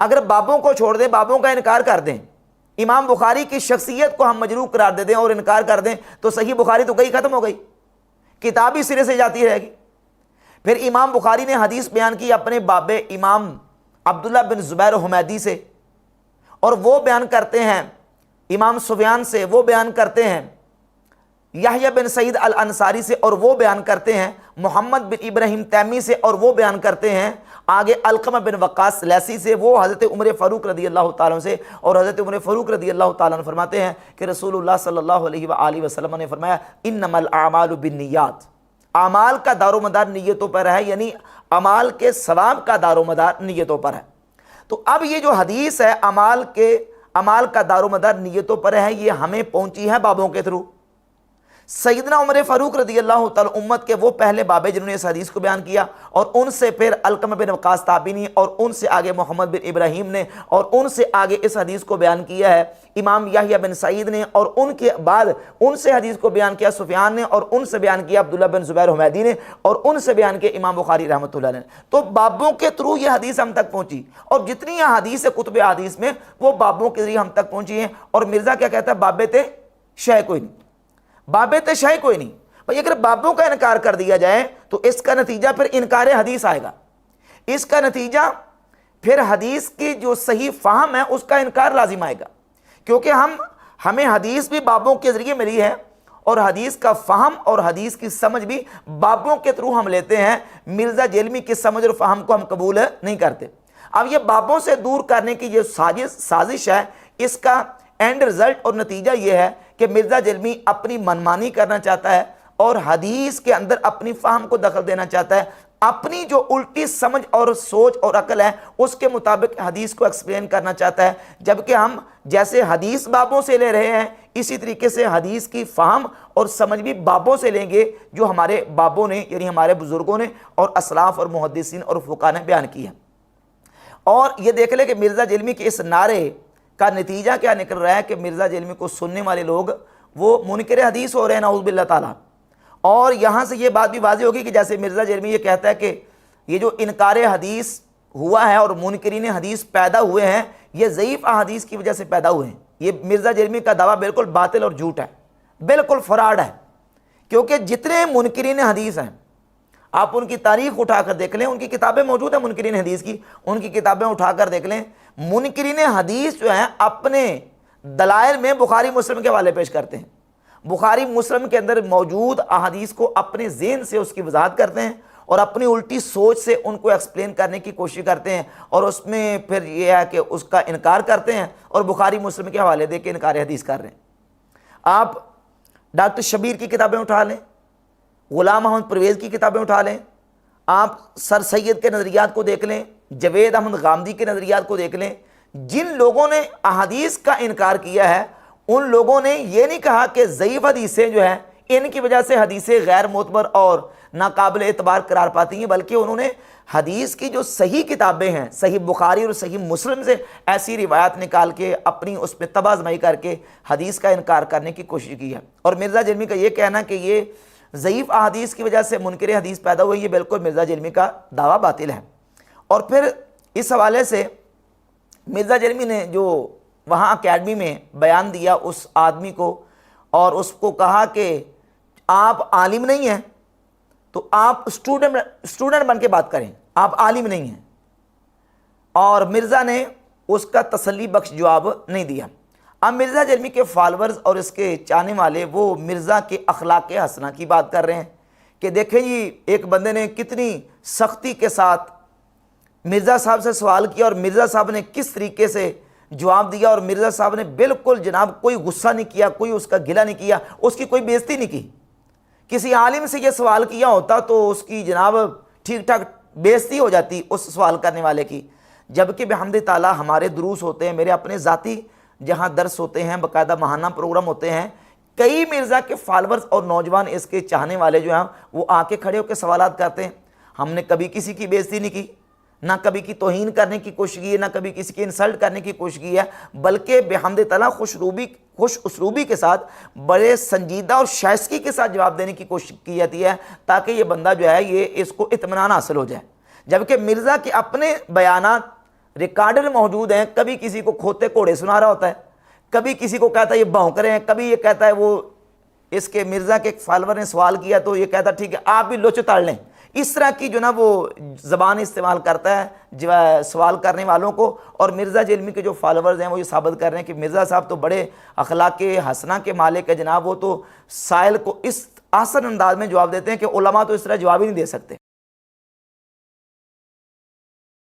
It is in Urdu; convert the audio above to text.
اگر بابوں کو چھوڑ دیں, بابوں کا انکار کر دیں, امام بخاری کی شخصیت کو ہم مجروح قرار دے دیں اور انکار کر دیں, تو صحیح بخاری تو گئی, ختم ہو گئی, کتاب ہی سرے سے جاتی رہے گی. پھر امام بخاری نے حدیث بیان کی اپنے باب امام عبداللہ بن زبیر حمیدی سے, اور وہ بیان کرتے ہیں امام سفیان سے, وہ بیان کرتے ہیں یحییٰ بن سعید الانصاری سے, اور وہ بیان کرتے ہیں محمد بن ابراہیم تیمی سے, اور وہ بیان کرتے ہیں آگے علقمہ بن وقاص لیثی سے, وہ حضرت عمر فاروق رضی اللہ تعالیٰ عنہ سے. اور حضرت عمر فاروق رضی اللہ تعالیٰ عنہ فرماتے ہیں کہ رسول اللہ صلی اللہ علیہ وآلہ وسلم نے فرمایا انما الاعمال بالنیات, اعمال کا دار و مدار نیتوں پر ہے, یعنی اعمال کے ثواب کا دار و مدار نیتوں پر ہے. تو اب یہ جو حدیث ہے اعمال کا دار و مدار نیتوں پر ہے, یہ ہمیں پہنچی ہے بابوں کے تھرو. سیدنا عمر فاروق رضی اللہ تعالی امت کے وہ پہلے بابے جنہوں نے اس حدیث کو بیان کیا, اور ان سے پھر علقمہ بن وقاص تابعی, اور ان سے آگے محمد بن ابراہیم نے, اور ان سے آگے اس حدیث کو بیان کیا ہے امام یحییٰ بن سعید نے, اور ان کے بعد ان سے حدیث کو بیان کیا سفیان نے, اور ان سے بیان کیا عبداللہ بن زبیر حمیدی نے, اور ان سے بیان کیا امام بخاری رحمۃ اللہ علیہ نے. تو بابوں کے تھرو یہ حدیث ہم تک پہنچی, اور جتنی حدیث ہے کتب حدیث میں وہ بابوں کے ذریعے ہم تک پہنچی ہیں. اور مرزا کیا کہتا ہے, بابے تے شے کوئی نہیں, بابے تے شے کوئی نہیں. بھئی اگر بابوں کا انکار کر دیا جائے تو اس کا نتیجہ پھر انکار حدیث آئے گا, اس کا نتیجہ پھر حدیث کی جو صحیح فہم ہے اس کا انکار لازم آئے گا, کیونکہ ہمیں حدیث بھی بابوں کے ذریعے ملی ہے, اور حدیث کا فہم اور حدیث کی سمجھ بھی بابوں کے تھرو ہم لیتے ہیں. مرزا جیلمی کی سمجھ اور فہم کو ہم قبول نہیں کرتے. اب یہ بابوں سے دور کرنے کی جو سازش ہے, اس کا اینڈ رزلٹ اور نتیجہ یہ ہے کہ مرزا جیلمی اپنی منمانی کرنا چاہتا ہے, اور حدیث کے اندر اپنی فہم کو دخل دینا چاہتا ہے, اپنی جو الٹی سمجھ اور سوچ اور عقل ہے اس کے مطابق حدیث کو ایکسپلین کرنا چاہتا ہے. جبکہ ہم جیسے حدیث بابوں سے لے رہے ہیں, اسی طریقے سے حدیث کی فہم اور سمجھ بھی بابوں سے لیں گے جو ہمارے بابوں نے, یعنی ہمارے بزرگوں نے اور اسلاف اور محدثین اور فقہاء نے بیان کی ہے. اور یہ دیکھ لیں کہ مرزا جیلمی کے اس نعرے کا نتیجہ کیا نکل رہا ہے کہ مرزا جیلمی کو سننے والے لوگ وہ منکر حدیث ہو رہے ہیں, نعوذ باللہ تعالیٰ. اور یہاں سے یہ بات بھی واضح ہوگی کہ جیسے مرزا جیلمی یہ کہتا ہے کہ یہ جو انکار حدیث ہوا ہے اور منکرین حدیث پیدا ہوئے ہیں, یہ ضعیف احادیث کی وجہ سے پیدا ہوئے ہیں. یہ مرزا جیلمی کا دعویٰ بالکل باطل اور جھوٹ ہے, بالکل فراڈ ہے. کیونکہ جتنے منکرین حدیث ہیں آپ ان کی تاریخ اٹھا کر دیکھ لیں, ان کی کتابیں موجود ہیں منکرین حدیث کی, ان کی کتابیں اٹھا کر دیکھ لیں. منکرین حدیث جو ہیں اپنے دلائل میں بخاری مسلم کے حوالے پیش کرتے ہیں, بخاری مسلم کے اندر موجود احادیث کو اپنے ذہن سے اس کی وضاحت کرتے ہیں, اور اپنی الٹی سوچ سے ان کو ایکسپلین کرنے کی کوشش کرتے ہیں, اور اس میں پھر یہ ہے کہ اس کا انکار کرتے ہیں, اور بخاری مسلم کے حوالے دے کے انکار حدیث کر رہے ہیں. آپ ڈاکٹر شبیر کی کتابیں اٹھا لیں, غلام احمد پرویز کی کتابیں اٹھا لیں, آپ سر سید کے نظریات کو دیکھ لیں, جوید احمد غامدی کے نظریات کو دیکھ لیں. جن لوگوں نے احادیث کا انکار کیا ہے ان لوگوں نے یہ نہیں کہا کہ ضعیف حدیثیں جو ہیں ان کی وجہ سے حدیثیں غیر معتبر اور ناقابل اعتبار قرار پاتی ہیں, بلکہ انہوں نے حدیث کی جو صحیح کتابیں ہیں, صحیح بخاری اور صحیح مسلم سے ایسی روایات نکال کے اپنی اس پہ تبع آزمائی کر کے حدیث کا انکار کرنے کی کوشش کی ہے. اور مرزا جیلمی کا یہ کہنا کہ یہ ضعیف احادیث کی وجہ سے منکر حدیث پیدا ہوئی, یہ بالکل مرزا جیلمی کا دعویٰ باطل ہے. اور پھر اس حوالے سے مرزا جیلمی نے جو وہاں اکیڈمی میں بیان دیا اس آدمی کو, اور اس کو کہا کہ آپ عالم نہیں ہیں تو آپ اسٹوڈنٹ بن کے بات کریں, آپ عالم نہیں ہیں. اور مرزا نے اس کا تسلی بخش جواب نہیں دیا. اب مرزا جیلمی کے فالورز اور اس کے چاہنے والے وہ مرزا کے اخلاق حسنہ کی بات کر رہے ہیں کہ دیکھیں جی ایک بندے نے کتنی سختی کے ساتھ مرزا صاحب سے سوال کیا, اور مرزا صاحب نے کس طریقے سے جواب دیا, اور مرزا صاحب نے بالکل جناب کوئی غصہ نہیں کیا, کوئی اس کا گلہ نہیں کیا, اس کی کوئی بےزتی نہیں کی. کسی عالم سے یہ سوال کیا ہوتا تو اس کی جناب ٹھیک ٹھاک بےزتی ہو جاتی اس سوال کرنے والے کی. جبکہ بحمد تعالیٰ ہمارے دروس ہوتے ہیں, میرے اپنے ذاتی جہاں درس ہوتے ہیں, باقاعدہ ماہانہ پروگرام ہوتے ہیں, کئی مرزا کے فالورز اور نوجوان اس کے چاہنے والے جو ہیں وہ آ کے کھڑے ہو کے سوالات کرتے ہیں. ہم نے کبھی کسی کی بےزتی نہیں کی, نہ کبھی کی توہین کرنے کی کوشش کی ہے, نہ کبھی کسی کی انسلٹ کرنے کی کوشش کی ہے, بلکہ بحمد تعالیٰ خوش اسلوبی کے ساتھ بڑے سنجیدہ اور شائستگی کے ساتھ جواب دینے کی کوشش کی جاتی ہے تاکہ یہ بندہ جو ہے یہ اس کو اطمینان حاصل ہو جائے. جبکہ مرزا کے اپنے بیانات ریکارڈر موجود ہیں، کبھی کسی کو کھوتے گھوڑے سنا رہا ہوتا ہے، کبھی کسی کو کہتا ہے یہ بھونک رہے ہیں، کبھی یہ کہتا ہے وہ اس کے مرزا کے ایک فالور نے سوال کیا تو یہ کہتا ہے ٹھیک ہے آپ بھی لوچ اتار لیں. اس طرح کی جو نا وہ زبان استعمال کرتا ہے جو سوال کرنے والوں کو. اور مرزا جیلمی کے جو فالورز ہیں وہ یہ ثابت کر رہے ہیں کہ مرزا صاحب تو بڑے اخلاق حسنہ کے مالک ہے جناب، وہ تو سائل کو اس آسان انداز میں جواب دیتے ہیں کہ علماء تو اس طرح جواب ہی نہیں دے سکتے.